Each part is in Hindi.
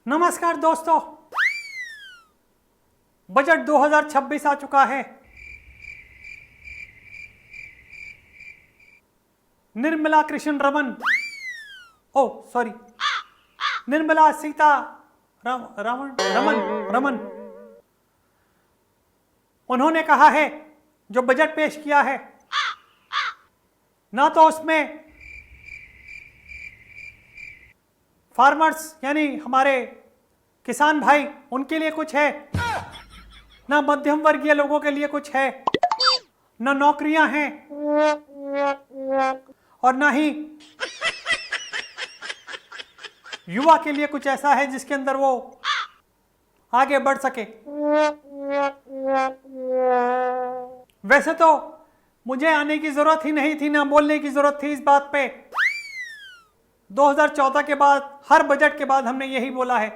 नमस्कार दोस्तों, बजट 2026 आ चुका है। निर्मला कृष्ण रमन, निर्मला सीता रमन उन्होंने कहा है, जो बजट पेश किया है, ना तो उसमें फार्मर्स यानी हमारे किसान भाई उनके लिए कुछ है, ना मध्यम वर्गीय लोगों के लिए कुछ है, ना नौकरियां हैं और ना ही युवा के लिए कुछ ऐसा है जिसके अंदर वो आगे बढ़ सके। वैसे तो मुझे आने की जरूरत ही नहीं थी, ना बोलने की जरूरत थी इस बात पे। 2014 के बाद, हर बजट के बाद हमने यही बोला है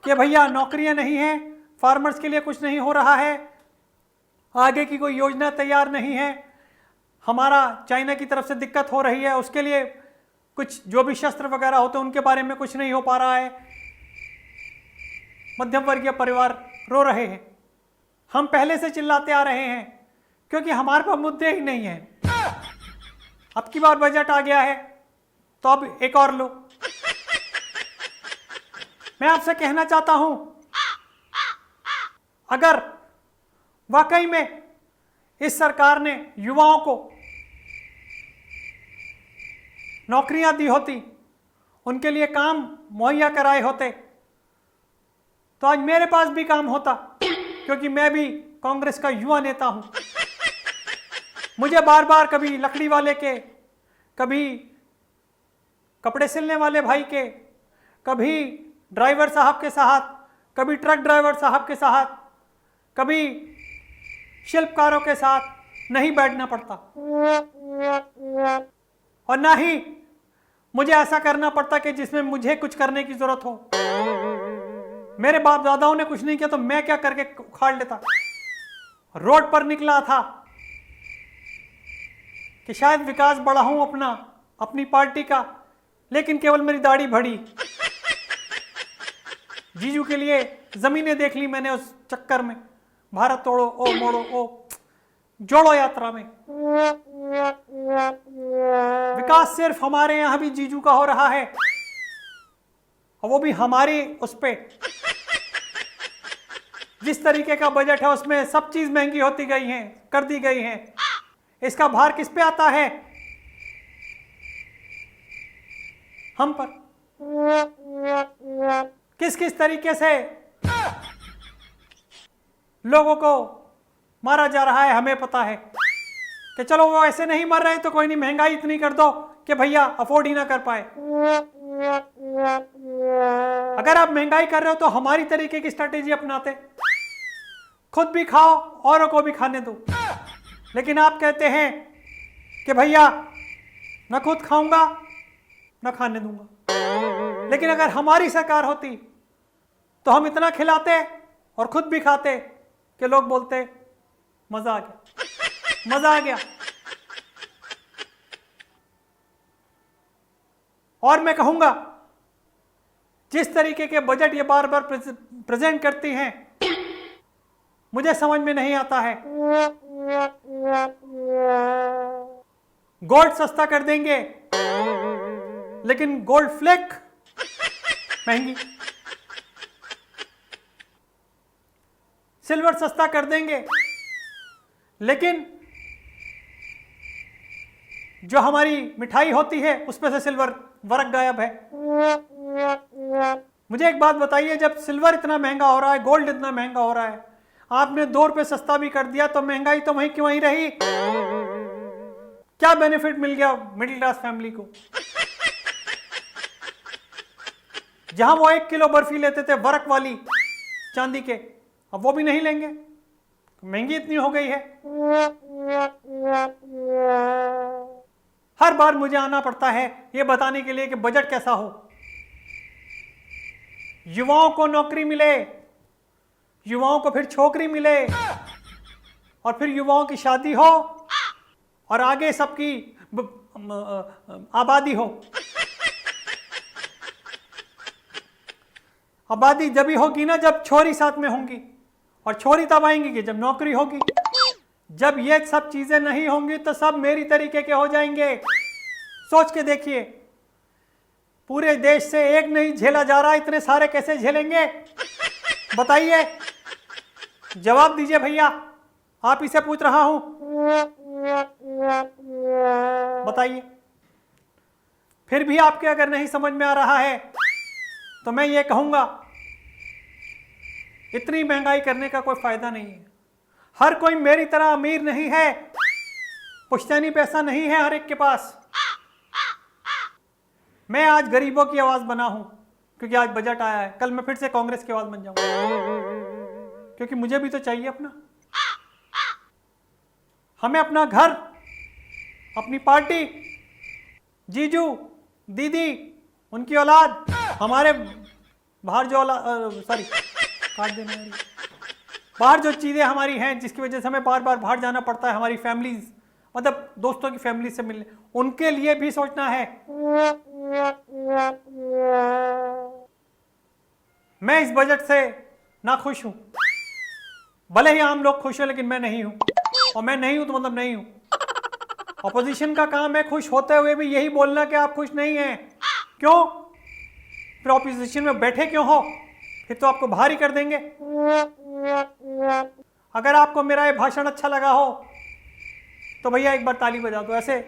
कि भैया नौकरियां नहीं हैं, फार्मर्स के लिए कुछ नहीं हो रहा है, आगे की कोई योजना तैयार नहीं है, हमारा चाइना की तरफ से दिक्कत हो रही है, उसके लिए कुछ जो भी शस्त्र वगैरह होते हैं उनके बारे में कुछ नहीं हो पा रहा है, मध्यम वर्गीय परिवार रो रहे हैं। हम पहले से चिल्लाते आ रहे हैं क्योंकि हमारे पास मुद्दे ही नहीं हैं। अब की बार बजट आ गया है तो अब एक और लो। मैं आपसे कहना चाहता हूं, अगर वाकई में इस सरकार ने युवाओं को नौकरियां दी होती, उनके लिए काम मुहैया कराए होते, तो आज मेरे पास भी काम होता, क्योंकि मैं भी कांग्रेस का युवा नेता हूं। मुझे बार बार कभी लकड़ी वाले के, कभी कपड़े सिलने वाले भाई के, कभी ड्राइवर साहब के साथ, कभी ट्रक ड्राइवर साहब के साथ, कभी शिल्पकारों के साथ नहीं बैठना पड़ता, और ना ही मुझे ऐसा करना पड़ता कि जिसमें मुझे कुछ करने की जरूरत हो। मेरे बाप दादाओं ने कुछ नहीं किया तो मैं क्या करके उखाड़ लेता। रोड पर निकला था कि शायद विकास बढ़ाऊं अपनी पार्टी का, लेकिन केवल मेरी दाढ़ी बढ़ी। जीजू के लिए जमीनें देख ली मैंने उस चक्कर में, भारत तोड़ो ओ मोड़ो ओ जोड़ो यात्रा में। विकास सिर्फ हमारे यहां भी जीजू का हो रहा है, और वो भी हमारी उस पे। जिस तरीके का बजट है उसमें सब चीज महंगी होती गई है, कर दी गई है। इसका भार किस पे आता है? हम पर। किस किस तरीके से लोगों को मारा जा रहा है हमें पता है, कि चलो वो ऐसे नहीं मर रहे तो कोई नहीं, महंगाई इतनी कर दो कि भैया अफोर्ड ही ना कर पाए। अगर आप महंगाई कर रहे हो तो हमारी तरीके की स्ट्रेटेजी अपनाते, खुद भी खाओ औरों को भी खाने दो। लेकिन आप कहते हैं कि भैया न खुद खाऊंगा न खाने दूंगा। लेकिन अगर हमारी सरकार होती तो हम इतना खिलाते और खुद भी खाते कि लोग बोलते मजा आ गया, मजा आ गया। और मैं कहूंगा, जिस तरीके के बजट ये बार बार प्रेजेंट करती हैं, मुझे समझ में नहीं आता है। गोल्ड सस्ता कर देंगे, लेकिन गोल्ड फ्लेक महंगी। सिल्वर सस्ता कर देंगे, लेकिन जो हमारी मिठाई होती है उसमें से सिल्वर वर्क गायब है। मुझे एक बात बताइए, जब सिल्वर इतना महंगा हो रहा है, गोल्ड इतना महंगा हो रहा है, आपने 2 रुपए सस्ता भी कर दिया तो महंगाई तो वहीं की वहीं रही। क्या बेनिफिट मिल गया मिडिल क्लास फैमिली को? जहां वो 1 किलो बर्फी लेते थे वर्क वाली चांदी के, अब वो भी नहीं लेंगे, महंगी इतनी हो गई है। हर बार मुझे आना पड़ता है ये बताने के लिए कि बजट कैसा हो, युवाओं को नौकरी मिले, युवाओं को फिर छोकरी मिले, और फिर युवाओं की शादी हो और आगे सबकी आबादी हो। आबादी जब ही होगी ना जब छोरी साथ में होंगी, और छोरी तब आएंगी कि जब नौकरी होगी। जब ये सब चीजें नहीं होंगी तो सब मेरी तरीके के हो जाएंगे। सोच के देखिए, पूरे देश से एक नहीं झेला जा रहा, इतने सारे कैसे झेलेंगे बताइए? जवाब दीजिए भैया, आप ही से पूछ रहा हूं, बताइए। फिर भी आपके अगर नहीं समझ में आ रहा है तो मैं ये कहूंगा, इतनी महंगाई करने का कोई फायदा नहीं है। हर कोई मेरी तरह अमीर नहीं है, पुश्तैनी पैसा नहीं है हर एक के पास। मैं आज गरीबों की आवाज बना हूं क्योंकि आज बजट आया है, कल मैं फिर से कांग्रेस की आवाज बन जाऊंगा, क्योंकि मुझे भी तो चाहिए अपना। हमें अपना घर, अपनी पार्टी, जीजू दीदी, उनकी औलाद, हमारे बाहर जो सॉरी काट देना, बाहर जो चीज़ें हमारी हैं जिसकी वजह से हमें बार बार बाहर जाना पड़ता है, हमारी फैमिलीज, मतलब दोस्तों की फैमिली से मिलने, उनके लिए भी सोचना है। मैं इस बजट से ना खुश हूं, भले ही आम लोग खुश हैं लेकिन मैं नहीं हूं, और मैं नहीं हूं तो मतलब नहीं हूं। अपोजिशन का काम है खुश होते हुए भी यही बोलना कि आप खुश नहीं हैं। क्यों? फिर अपोजिशन में बैठे क्यों हो? फिर तो आपको बाहर ही कर देंगे। अगर आपको मेरा ये भाषण अच्छा लगा हो तो भैया एक बार ताली बजा दो, ऐसे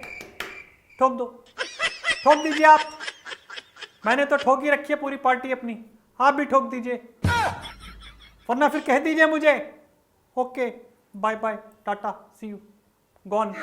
ठोक दो, ठोक दीजिए आप। मैंने तो ठोक ही रखी है पूरी पार्टी अपनी, आप भी ठोक दीजिए, वरना फिर कह दीजिए मुझे okay bye bye tata see you gone.